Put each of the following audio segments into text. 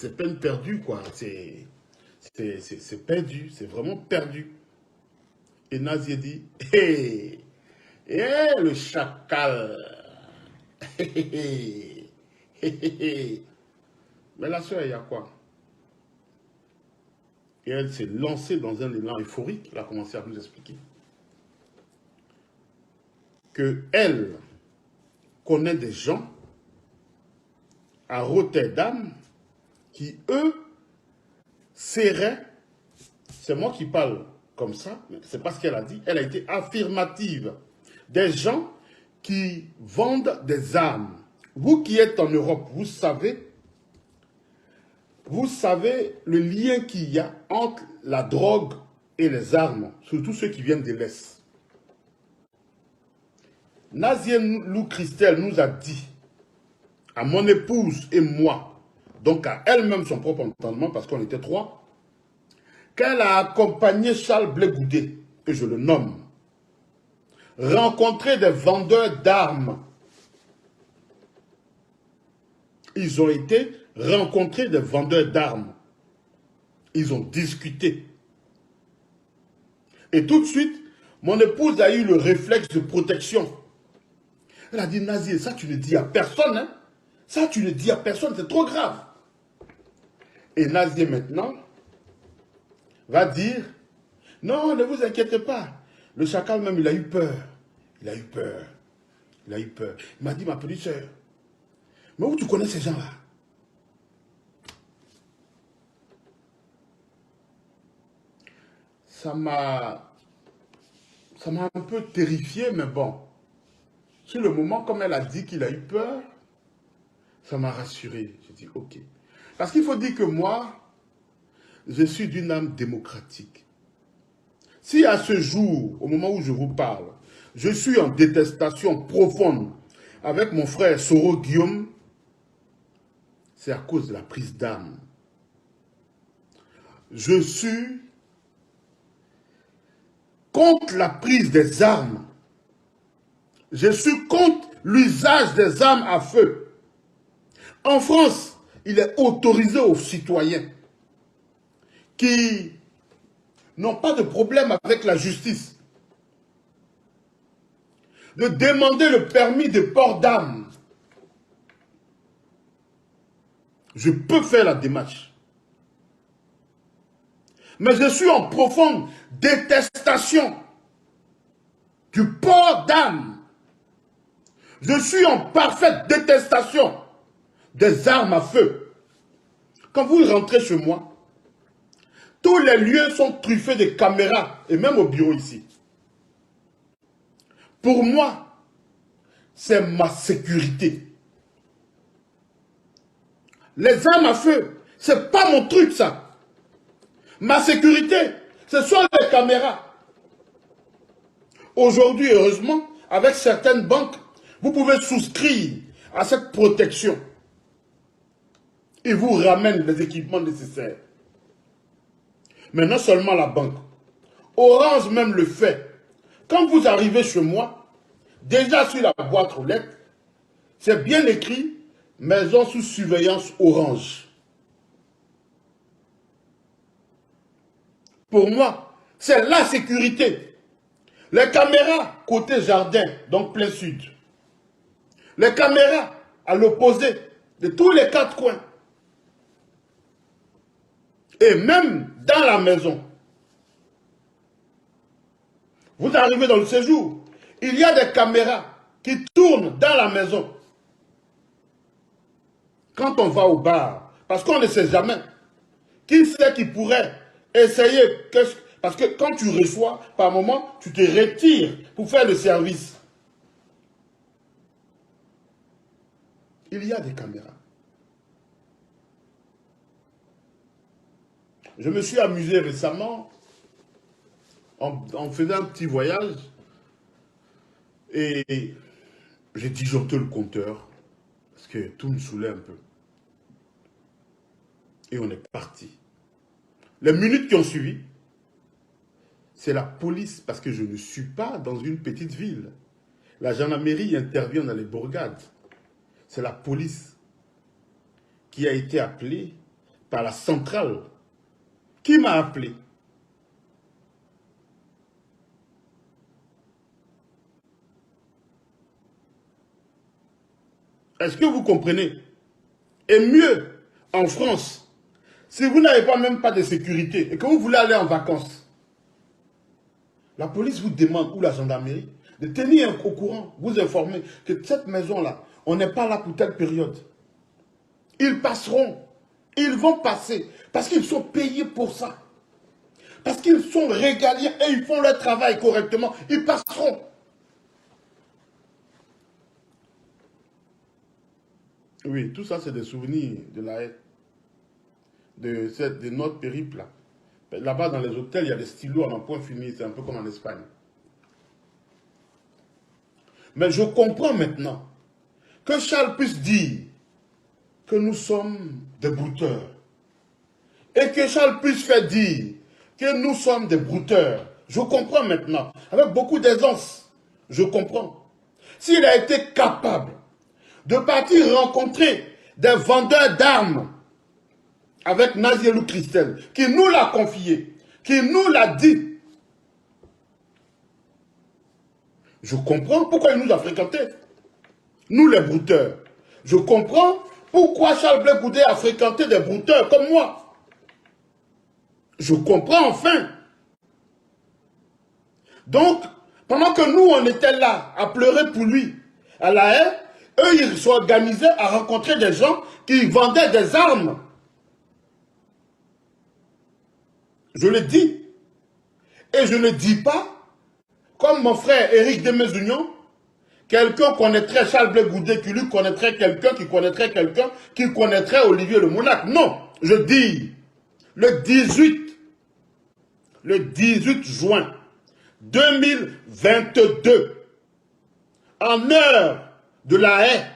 c'est peine perdue, quoi. C'est perdu, c'est vraiment perdu. Et Nazi dit, hé, hé, le chacal. Hé, hé, hé, hé. Mais la soeur, il y a quoi? Et elle s'est lancée dans un élan euphorique. Elle a commencé à nous expliquer qu'elle connaît des gens à Rotterdam qui, eux, seraient, c'est moi qui parle comme ça, mais c'est pas ce qu'elle a dit, elle a été affirmative, des gens qui vendent des armes. Vous qui êtes en Europe, vous savez le lien qu'il y a entre la drogue et les armes, surtout ceux qui viennent de l'Est. Nazienne Lou Christelle nous a dit, à mon épouse et moi, donc à elle-même son propre entendement, parce qu'on était trois, qu'elle a accompagné Charles Blé Goudé, que je le nomme, rencontrer des vendeurs d'armes. Ils ont été rencontrer des vendeurs d'armes. Ils ont discuté. Et tout de suite, mon épouse a eu le réflexe de protection. Elle a dit, Nazi, ça tu ne dis à personne, hein? Ça tu ne dis à personne, c'est trop grave. Et Nazi maintenant va dire, non, ne vous inquiétez pas. Le chacal même, il a eu peur. Il a eu peur. Il a eu peur. Il m'a dit, ma petite soeur, mais où tu connais ces gens-là? Ça m'a un peu terrifié, mais bon. Sur le moment, comme elle a dit qu'il a eu peur, ça m'a rassuré. J'ai dit, ok. Parce qu'il faut dire que moi, je suis d'une âme démocratique. Si à ce jour, au moment où je vous parle, je suis en détestation profonde avec mon frère Soro Guillaume, c'est à cause de la prise d'armes. Je suis contre la prise des armes. Je suis contre l'usage des armes à feu. En France, il est autorisé aux citoyens qui n'ont pas de problème avec la justice de demander le permis de port d'armes. Je peux faire la démarche. Mais je suis en profonde détestation du port d'armes. Je suis en parfaite détestation des armes à feu. Quand vous rentrez chez moi, tous les lieux sont truffés de caméras, et même au bureau ici. Pour moi, c'est ma sécurité. Les armes à feu, c'est pas mon truc ça. Ma sécurité, ce sont les caméras. Aujourd'hui, heureusement, avec certaines banques, vous pouvez souscrire à cette protection. Ils vous ramènent les équipements nécessaires. Mais non seulement la banque. Orange même le fait. Quand vous arrivez chez moi, déjà sur la boîte aux lettres, c'est bien écrit « Maison sous surveillance Orange ». Pour moi, c'est la sécurité. Les caméras côté jardin, donc plein sud. Les caméras à l'opposé de tous les quatre coins. Et même dans la maison. Vous arrivez dans le séjour, il y a des caméras qui tournent dans la maison. Quand on va au bar, parce qu'on ne sait jamais, qui sait qui pourrait essayer, parce que quand tu reçois, par moment, tu te retires pour faire le service. Il y a des caméras. Je me suis amusé récemment en faisant un petit voyage et j'ai disjoncté le compteur parce que tout me saoulait un peu. Et on est parti. Les minutes qui ont suivi, c'est la police, parce que je ne suis pas dans une petite ville. La gendarmerie intervient dans les bourgades. C'est la police qui a été appelée par la centrale. Qui m'a appelé? Est-ce que vous comprenez? Et mieux, en France, si vous n'avez pas même pas de sécurité et que vous voulez aller en vacances, la police vous demande, ou la gendarmerie, de tenir au courant, vous informer que cette maison-là, on n'est pas là pour telle période. Ils passeront, ils vont passer, parce qu'ils sont payés pour ça. Parce qu'ils sont régaliens et ils font leur travail correctement, ils passeront. Oui, tout ça c'est des souvenirs de la haine, de notre périple là. Là-bas dans les hôtels, il y a des stylos à un point fini, c'est un peu comme en Espagne. Mais je comprends maintenant que Charles puisse dire que nous sommes des brouteurs. Et que Charles puisse faire dire que nous sommes des brouteurs. Je comprends maintenant, avec beaucoup d'aisance, je comprends. S'il a été capable de partir rencontrer des vendeurs d'armes avec Nazielou Christelle, qui nous l'a confié, qui nous l'a dit, je comprends pourquoi il nous a fréquentés. Nous les brouteurs. Je comprends pourquoi Charles Blé Goudé a fréquenté des brouteurs comme moi. Je comprends enfin. Donc, pendant que nous, on était là à pleurer pour lui, à la haie, eux, ils sont organisés à rencontrer des gens qui vendaient des armes. Je le dis. Et je ne dis pas, comme mon frère Éric Desmaisunions, quelqu'un connaîtrait Charles Blé Goudé, qui lui connaîtrait quelqu'un, qui connaîtrait quelqu'un, qui connaîtrait Olivier Le Mounac. Non, je dis, le 18 juin 2022, en heure de la haie,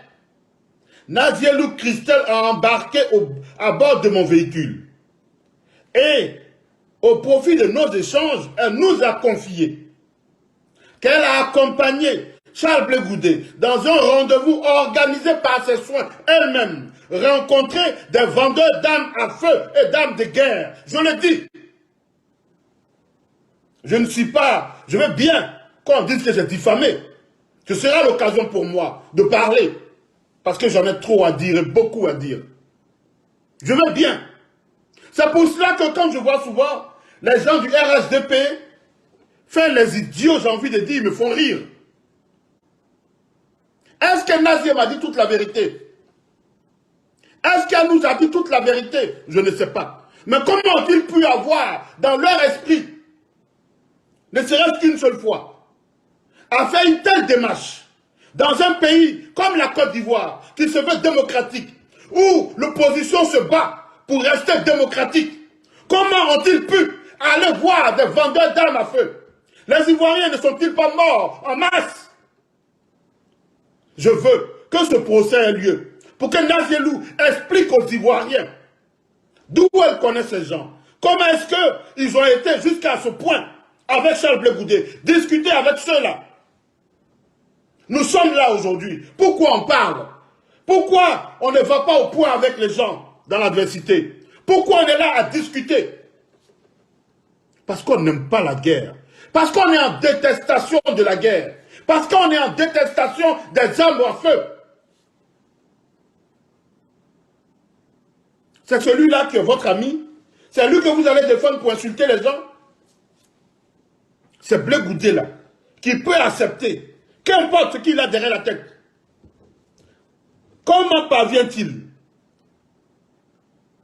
Nazielou Christelle a embarqué à bord de mon véhicule. Et, au profit de nos échanges, elle nous a confié qu'elle a accompagné Charles Blé Goudé dans un rendez-vous organisé par ses soins elle-même, rencontrer des vendeurs d'armes à feu et d'armes de guerre. Je le dis. Je ne suis pas, je veux bien qu'on dise que j'ai diffamé. Ce sera l'occasion pour moi de parler. Parce que j'en ai trop à dire et beaucoup à dire. Je veux bien. C'est pour cela que quand je vois souvent les gens du RHDP faire les idiots, j'ai envie de dire, ils me font rire. Est-ce que Nazié m'a dit toute la vérité? Est-ce qu'elle nous a dit toute la vérité? Je ne sais pas. Mais comment ont-ils pu avoir dans leur esprit, ne serait-ce qu'une seule fois, à faire une telle démarche dans un pays comme la Côte d'Ivoire, qui se veut démocratique, où l'opposition se bat pour rester démocratique? Comment ont-ils pu aller voir des vendeurs d'armes à feu? Les Ivoiriens ne sont-ils pas morts en masse? Je veux que ce procès ait lieu pour que Nazielou explique aux Ivoiriens d'où elle connaît ces gens. Comment est-ce qu'ils ont été jusqu'à ce point avec Charles Blé Goudé, discuter avec ceux-là. Nous sommes là aujourd'hui. Pourquoi on parle? Pourquoi on ne va pas au point avec les gens dans l'adversité? Pourquoi on est là à discuter? Parce qu'on n'aime pas la guerre. Parce qu'on est en détestation de la guerre. Parce qu'on est en détestation des armes à feu. C'est celui-là qui est votre ami. C'est lui que vous allez défendre pour insulter les gens. C'est Blé Goudé là, qui peut accepter, qu'importe ce qu'il a derrière la tête. Comment parvient-il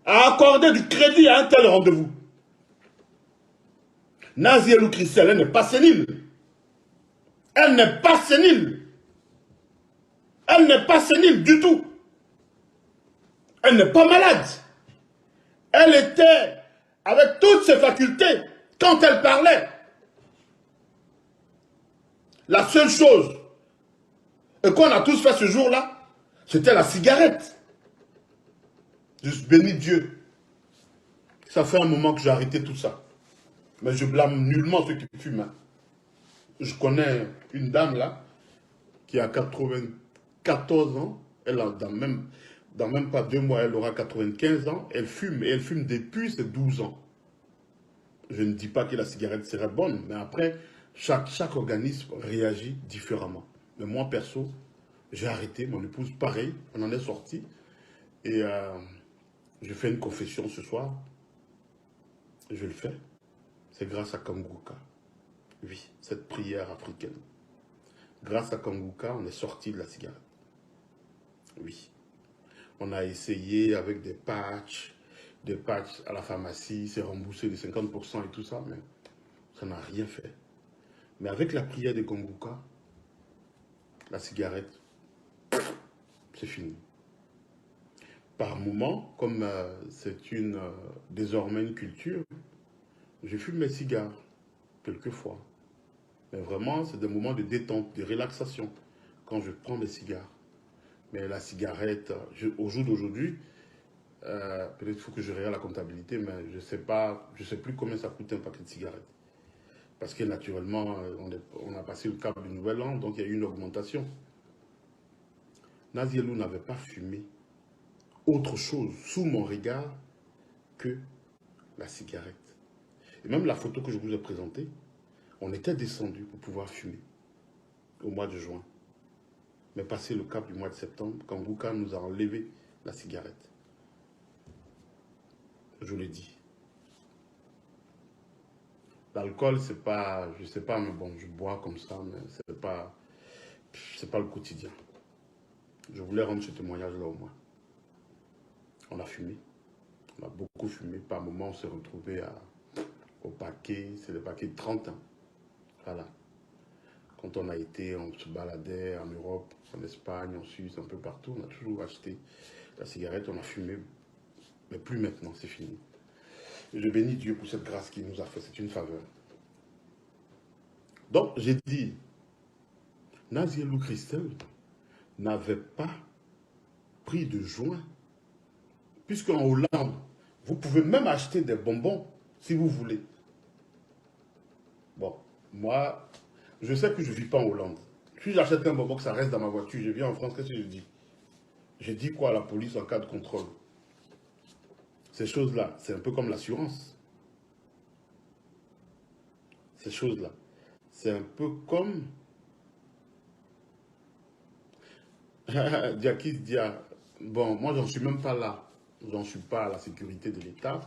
à accorder du crédit à un tel rendez-vous? Nazielou Christelle, elle n'est pas sénile. Elle n'est pas sénile. Elle n'est pas sénile du tout. Elle n'est pas malade. Elle était avec toutes ses facultés quand elle parlait. La seule chose qu'on a tous fait ce jour-là, c'était la cigarette. Je bénis Dieu. Ça fait un moment que j'ai arrêté tout ça. Mais je blâme nullement ceux qui fument. Je connais une dame là, qui a 94 ans, elle a même Dans même pas 2 mois, elle aura 95 ans. Elle fume, et elle fume depuis ses 12 ans. Je ne dis pas que la cigarette serait bonne, mais après, chaque organisme réagit différemment. Mais moi, perso, j'ai arrêté. Mon épouse, pareil, on en est sorti. Et je fais une confession ce soir. Je le fais. C'est grâce à Kanguka. Oui, cette prière africaine. Grâce à Kanguka, on est sorti de la cigarette. Oui. On a essayé avec des patchs à la pharmacie, c'est remboursé de 50% et tout ça, mais ça n'a rien fait. Mais avec la prière de Kanguka, la cigarette, c'est fini. Par moment, comme c'est désormais une culture, je fume mes cigares, quelquefois. Mais vraiment, c'est des moments de détente, de relaxation, quand je prends mes cigares. Mais la cigarette, au jour d'aujourd'hui, peut-être qu'il faut que je regarde la comptabilité, mais je ne sais plus combien ça coûte un paquet de cigarettes. Parce que naturellement, on a passé le cap du nouvel an, donc il y a eu une augmentation. Nazielou n'avait pas fumé autre chose sous mon regard que la cigarette. Et même la photo que je vous ai présentée, on était descendu pour pouvoir fumer au mois de juin. Mais passé le cap du mois de septembre, Kanguka nous a enlevé la cigarette. Je vous l'ai dit. L'alcool, c'est pas, je sais pas, mais bon, je bois comme ça, mais c'est pas le quotidien. Je voulais rendre ce témoignage-là au moins. On a fumé, on a beaucoup fumé. Par moment, on s'est retrouvé au paquet, c'est le paquet de 30 ans. Voilà. Quand on a été, on se baladait en Europe, en Espagne, en Suisse, un peu partout, on a toujours acheté la cigarette, on a fumé, mais plus maintenant, c'est fini. Et je bénis Dieu pour cette grâce qu'il nous a fait, c'est une faveur. Donc, j'ai dit, Nazielou Christelle n'avait pas pris de joint, puisqu'en Hollande, vous pouvez même acheter des bonbons si vous voulez. Bon, moi, je sais que je ne vis pas en Hollande. Si j'achète un bonbon, que ça reste dans ma voiture, je viens en France, qu'est-ce que je dis? Je dis quoi à la police en cas de contrôle? Ces choses-là, c'est un peu comme l'assurance. Ces choses-là, c'est un peu comme... Diakis Dia, bon, moi, j'en suis même pas là. J'en suis pas à la sécurité de l'État.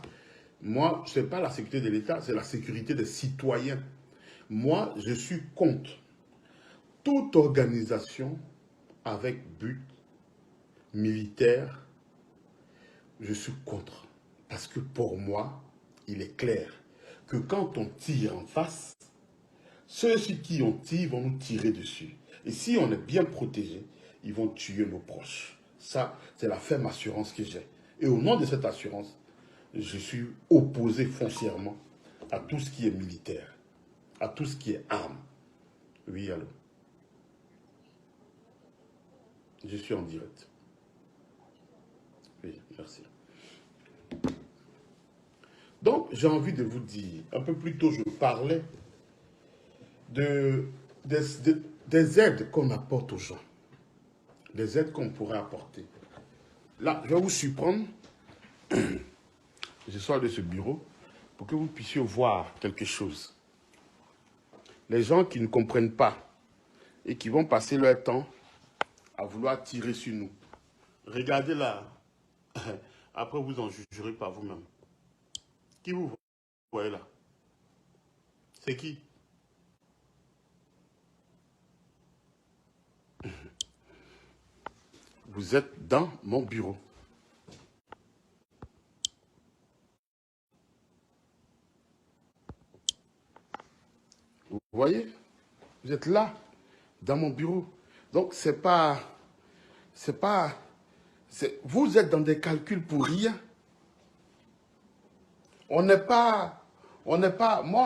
Moi, ce n'est pas la sécurité de l'État, c'est la sécurité des citoyens. Moi, je suis contre toute organisation avec but militaire. Je suis contre. Parce que pour moi, il est clair que quand on tire en face, ceux sur qui on tire vont nous tirer dessus. Et si on est bien protégé, ils vont tuer nos proches. Ça, c'est la ferme assurance que j'ai. Et au nom de cette assurance, je suis opposé foncièrement à tout ce qui est militaire, à tout ce qui est armes. Oui, allô. Je suis en direct. Oui, merci. Donc, j'ai envie de vous dire, un peu plus tôt, je parlais des aides qu'on apporte aux gens, des aides qu'on pourrait apporter. Là, je vais vous surprendre, je sors de ce bureau, pour que vous puissiez voir quelque chose. Les gens qui ne comprennent pas et qui vont passer leur temps à vouloir tirer sur nous. Regardez là, après vous en jugerez par vous-même. Qui vous voyez là? C'est qui? Vous êtes dans mon bureau. Vous voyez? Vous êtes là, dans mon bureau. Donc, vous êtes dans des calculs pour rien. Moi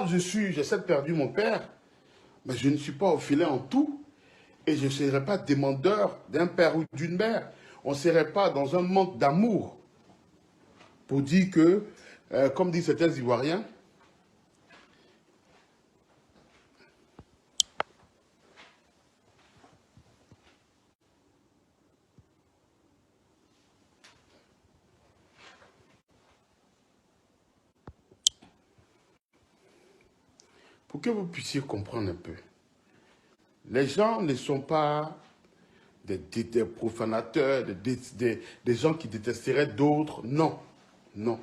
j'essaie de perdre mon père, mais je ne suis pas au filet en tout. Et je ne serai pas demandeur d'un père ou d'une mère. On ne serait pas dans un manque d'amour. Pour dire que, comme disent certains Ivoiriens, pour que vous puissiez comprendre un peu. Les gens ne sont pas des profanateurs, des gens qui détesteraient d'autres. Non, non,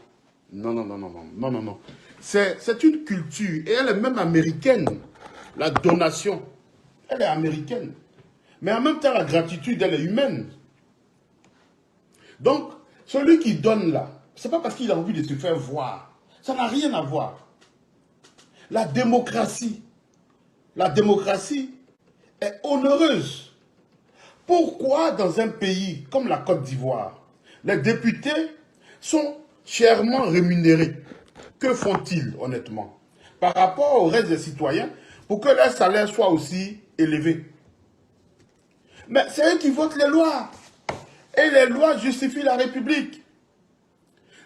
non, non, non, non, non, non, non, non. C'est une culture, et elle est même américaine. La donation, elle est américaine. Mais en même temps, la gratitude, elle est humaine. Donc, celui qui donne là, ce n'est pas parce qu'il a envie de se faire voir. Ça n'a rien à voir. La démocratie est onéreuse. Pourquoi dans un pays comme la Côte d'Ivoire, les députés sont chèrement rémunérés? Que font-ils honnêtement par rapport au reste des citoyens pour que leur salaire soit aussi élevé? Mais c'est eux qui votent les lois. Et les lois justifient la République.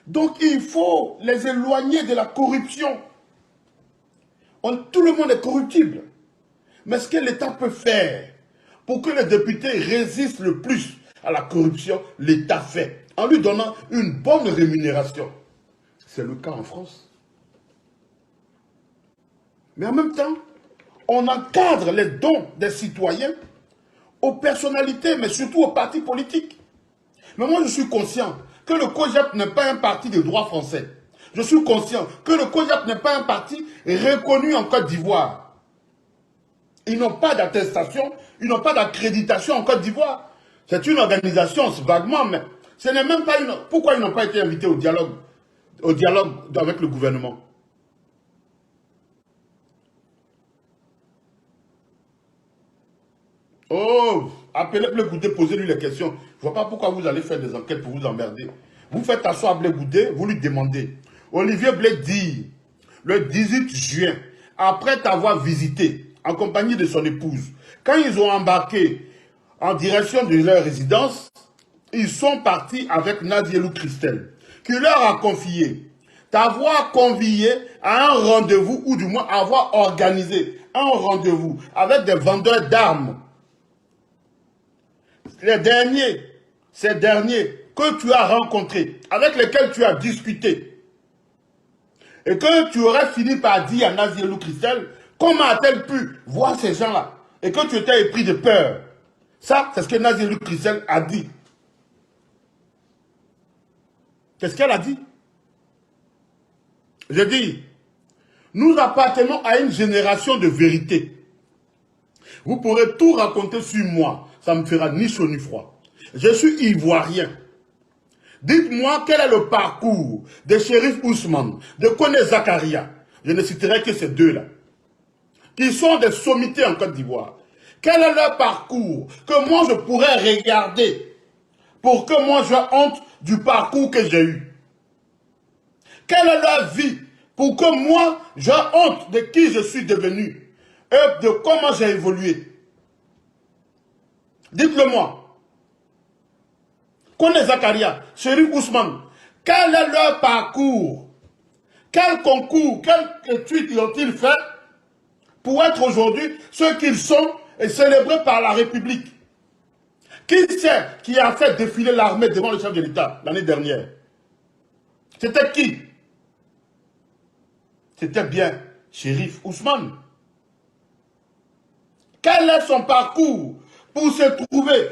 Donc il faut les éloigner de la corruption. Tout le monde est corruptible. Mais ce que l'État peut faire pour que les députés résistent le plus à la corruption, l'État fait, en lui donnant une bonne rémunération. C'est le cas en France. Mais en même temps, on encadre les dons des citoyens aux personnalités, mais surtout aux partis politiques. Mais moi, je suis conscient que le COJEP n'est pas un parti de droit français. Je suis conscient que le COJEP n'est pas un parti reconnu en Côte d'Ivoire. Ils n'ont pas d'attestation, ils n'ont pas d'accréditation en Côte d'Ivoire. C'est une organisation, vaguement, mais ce n'est même pas une... Pourquoi ils n'ont pas été invités au dialogue avec le gouvernement? Oh, appelez Blé Goudé, posez-lui les questions. Je ne vois pas pourquoi vous allez faire des enquêtes pour vous emmerder. Vous faites asseoir Blé Goudé, vous lui demandez. Olivier Blé dit, le 18 juin, après t'avoir visité, en compagnie de son épouse, quand ils ont embarqué en direction de leur résidence, ils sont partis avec Nazielou Christelle, qui leur a confié t'avoir convié à un rendez-vous, ou du moins avoir organisé un rendez-vous avec des vendeurs d'armes. Ces derniers que tu as rencontrés, avec lesquels tu as discuté, et que tu aurais fini par dire à Nazielou Christelle, comment a-t-elle pu voir ces gens-là, et que tu étais épris de peur. Ça, c'est ce que Nazielou Christelle a dit. Qu'est-ce qu'elle a dit? Je dis, nous appartenons à une génération de vérité. Vous pourrez tout raconter sur moi, ça ne me fera ni chaud ni froid. Je suis ivoirien. Dites-moi quel est le parcours de Chérif Ousmane, de Koné Zakaria. Je ne citerai que ces deux-là, qui sont des sommités en Côte d'Ivoire. Quel est leur parcours que moi je pourrais regarder pour que moi j'ai honte du parcours que j'ai eu? Quelle est leur vie pour que moi j'ai honte de qui je suis devenu et de comment j'ai évolué? Dites-le-moi. Koné Zakaria, Chérif Ousmane, quel est leur parcours? Quel concours, quelle étude ont-ils fait pour être aujourd'hui ceux qu'ils sont et célébrés par la République? Qui c'est qui a fait défiler l'armée devant le chef de l'État l'année dernière? C'était qui? C'était bien Chérif Ousmane. Quel est son parcours pour se trouver